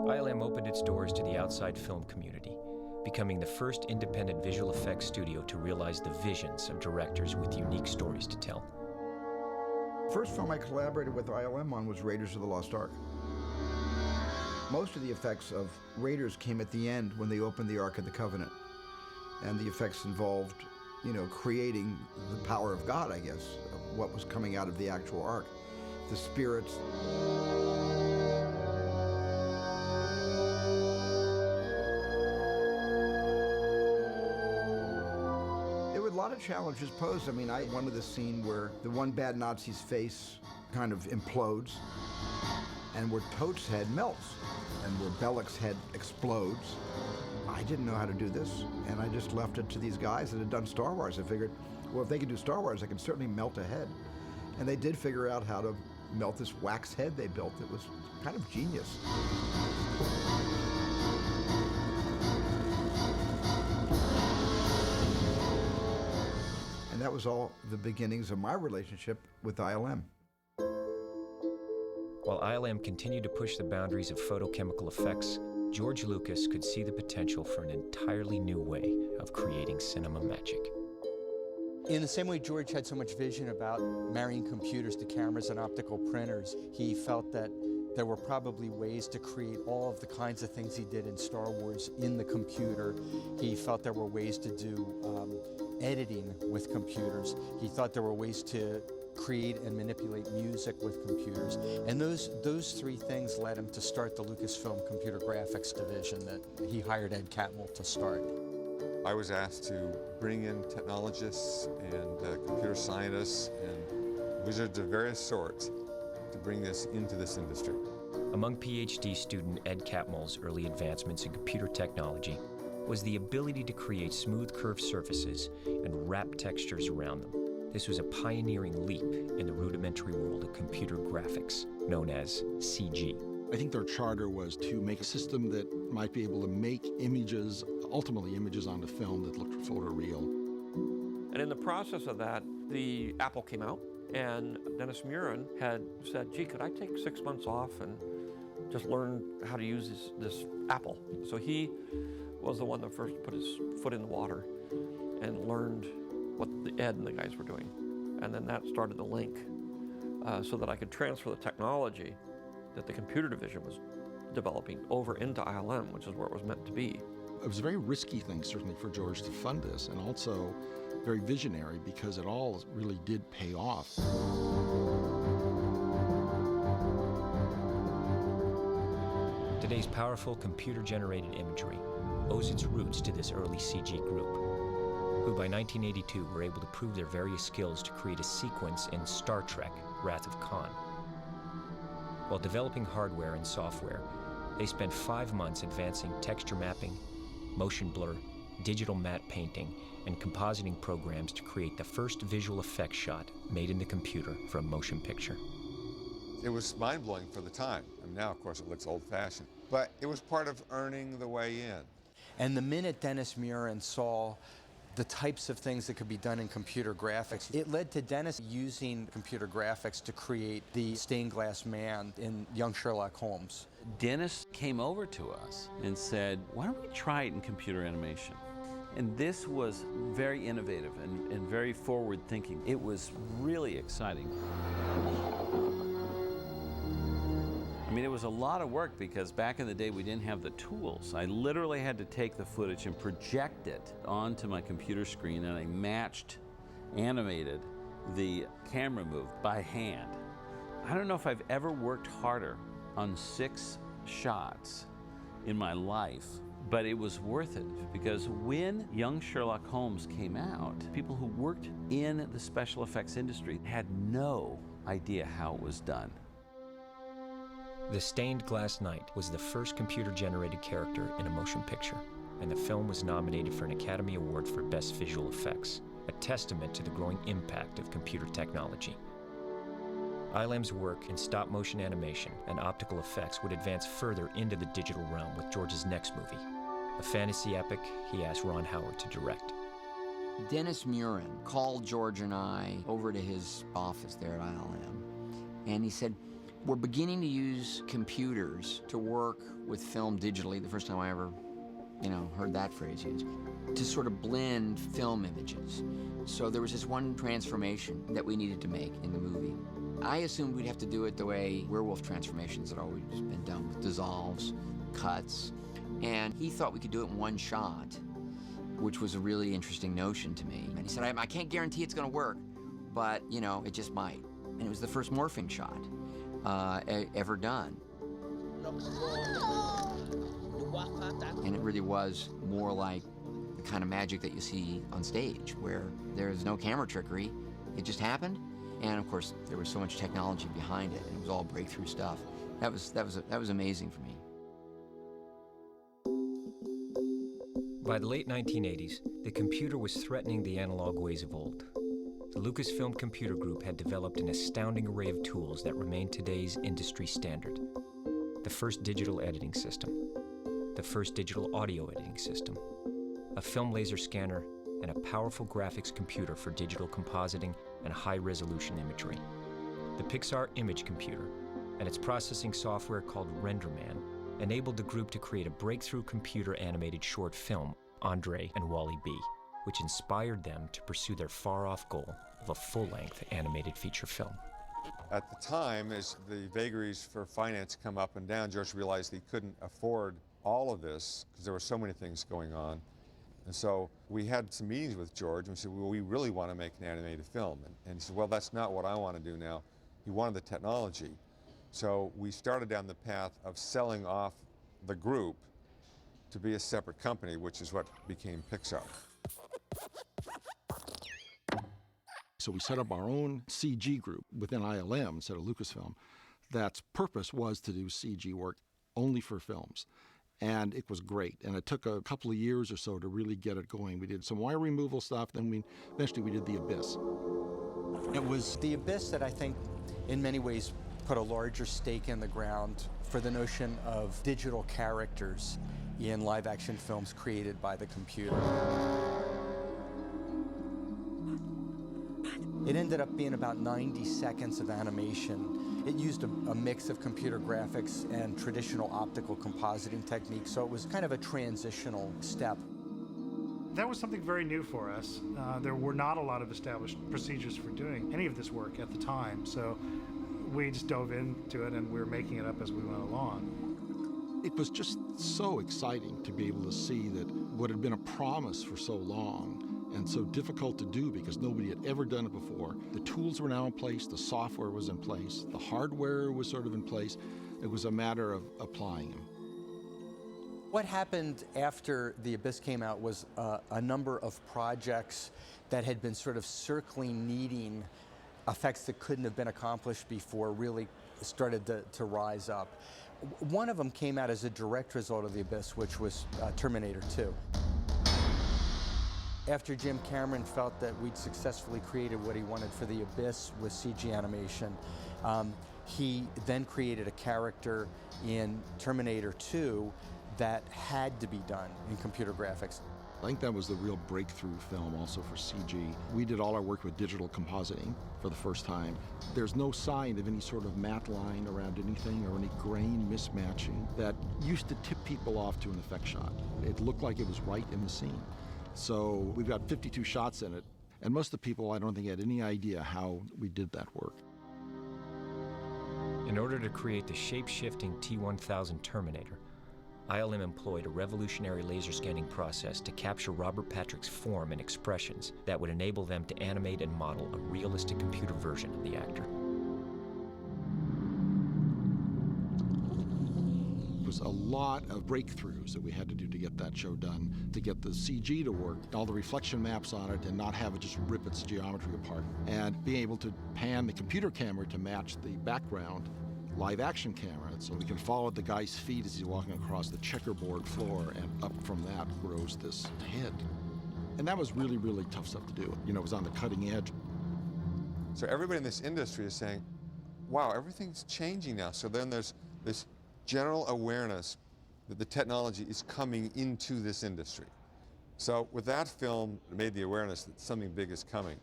ILM opened its doors to the outside film community, becoming the first independent visual effects studio to realize the visions of directors with unique stories to tell. First film I collaborated with ILM on was Raiders of the Lost Ark. Most of the effects of Raiders came at the end when they opened the Ark of the Covenant. And the effects involved, creating the power of God, I guess, of what was coming out of the actual Ark. The spirits. There were a lot of challenges posed. I wanted the scene where the one bad Nazi's face kind of implodes, and where Tote's head melts, and where Belloq's head explodes. I didn't know how to do this, and I just left it to these guys that had done Star Wars. I figured, well, if they could do Star Wars, I can certainly melt a head. And they did figure out how to melt this wax head they built. It was kind of genius. And that was all the beginnings of my relationship with ILM. While ILM continued to push the boundaries of photochemical effects, George Lucas could see the potential for an entirely new way of creating cinema magic. In the same way George had so much vision about marrying computers to cameras and optical printers, he felt that there were probably ways to create all of the kinds of things he did in Star Wars in the computer. He felt there were ways to do editing with computers. He thought there were ways to create and manipulate music with computers. And those three things led him to start the Lucasfilm Computer Graphics division that he hired Ed Catmull to start. I was asked to bring in technologists and computer scientists and wizards of various sorts to bring this into this industry. Among PhD student Ed Catmull's early advancements in computer technology was the ability to create smooth curved surfaces and wrap textures around them. This was a pioneering leap in the rudimentary world of computer graphics, known as CG. I think their charter was to make a system that might be able to make images, ultimately images onto film that looked photoreal. And in the process of that, the Apple came out, and Dennis Muren had said, gee, could I take 6 months off and just learn how to use this Apple? So he was the one that first put his foot in the water and learned what Ed and the guys were doing. And then that started the link so that I could transfer the technology that the computer division was developing over into ILM, which is where it was meant to be. It was a very risky thing, certainly, for George to fund this, and also very visionary because it all really did pay off. Today's powerful computer-generated imagery owes its roots to this early CG group, who by 1982 were able to prove their various skills to create a sequence in Star Trek, Wrath of Khan. While developing hardware and software, they spent 5 months advancing texture mapping, motion blur, digital matte painting, and compositing programs to create the first visual effects shot made in the computer for a motion picture. It was mind-blowing for the time. Now, of course, it looks old-fashioned. But it was part of earning the way in. And the minute Dennis Muren saw the types of things that could be done in computer graphics, it led to Dennis using computer graphics to create the stained glass man in Young Sherlock Holmes. Dennis came over to us and said, why don't we try it in computer animation? And this was very innovative and very forward-thinking. It was really exciting. I mean, it was a lot of work because back in the day we didn't have the tools. I literally had to take the footage and project it onto my computer screen, and I animated the camera move by hand. I don't know if I've ever worked harder on 6 shots in my life, but it was worth it because when Young Sherlock Holmes came out, people who worked in the special effects industry had no idea how it was done. The Stained Glass Knight was the first computer-generated character in a motion picture, and the film was nominated for an Academy Award for Best Visual Effects, a testament to the growing impact of computer technology. ILM's work in stop-motion animation and optical effects would advance further into the digital realm with George's next movie, a fantasy epic he asked Ron Howard to direct. Dennis Muren called George and I over to his office there at ILM, and he said, We're beginning to use computers to work with film digitally, the first time I ever, heard that phrase used, to sort of blend film images. So there was this one transformation that we needed to make in the movie. I assumed we'd have to do it the way werewolf transformations had always been done, with dissolves, cuts, and he thought we could do it in one shot, which was a really interesting notion to me. And he said, I can't guarantee it's gonna work, but, it just might. And it was the first morphing shot ever done. And it really was more like the kind of magic that you see on stage, where there's no camera trickery, it just happened. And of course, there was so much technology behind it, and it was all breakthrough stuff. That was amazing for me. By the late 1980s, the computer was threatening the analog ways of old. The Lucasfilm Computer Group had developed an astounding array of tools that remain today's industry standard. The first digital editing system, the first digital audio editing system, a film laser scanner, and a powerful graphics computer for digital compositing and high-resolution imagery. The Pixar image computer and its processing software called RenderMan enabled the group to create a breakthrough computer animated short film, Andre and Wally B, which inspired them to pursue their far-off goal of a full-length animated feature film. At the time, as the vagaries for finance come up and down, George realized he couldn't afford all of this because there were so many things going on. And so we had some meetings with George and we said, well, we really want to make an animated film. And he said, well, that's not what I want to do now. He wanted the technology. So we started down the path of selling off the group to be a separate company, which is what became Pixar. So we set up our own CG group within ILM instead of Lucasfilm. That's purpose was to do CG work only for films. And it was great. And it took a couple of years or so to really get it going. We did some wire removal stuff, then eventually we did The Abyss. It was The Abyss that I think in many ways put a larger stake in the ground for the notion of digital characters in live action films created by the computer. It ended up being about 90 seconds of animation. It used a mix of computer graphics and traditional optical compositing techniques, so it was kind of a transitional step. That was something very new for us. There were not a lot of established procedures for doing any of this work at the time, so we just dove into it and we were making it up as we went along. It was just so exciting to be able to see that what had been a promise for so long and so difficult to do because nobody had ever done it before. The tools were now in place, the software was in place, the hardware was sort of in place. It was a matter of applying them. What happened after The Abyss came out was a number of projects that had been sort of circling, needing effects that couldn't have been accomplished before really started to rise up. One of them came out as a direct result of The Abyss, which was Terminator 2. After Jim Cameron felt that we'd successfully created what he wanted for The Abyss with CG animation, he then created a character in Terminator 2 that had to be done in computer graphics. I think that was the real breakthrough film also for CG. We did all our work with digital compositing for the first time. There's no sign of any sort of matte line around anything or any grain mismatching that used to tip people off to an effect shot. It looked like it was right in the scene. So we've got 52 shots in it, and most of the people I don't think had any idea how we did that work. In order to create the shape-shifting T-1000 Terminator, ILM employed a revolutionary laser scanning process to capture Robert Patrick's form and expressions that would enable them to animate and model a realistic computer version of the actor. It was a lot of breakthroughs that we had to do to get that show done, to get the CG to work, all the reflection maps on it, and not have it just rip its geometry apart. And being able to pan the computer camera to match the background live action camera, so we can follow the guy's feet as he's walking across the checkerboard floor, and up from that grows this head. And that was really, really tough stuff to do. You know, it was on the cutting edge. So everybody in this industry is saying, wow, everything's changing now. So then there's this general awareness that the technology is coming into this industry. So with that film, it made the awareness that something big is coming.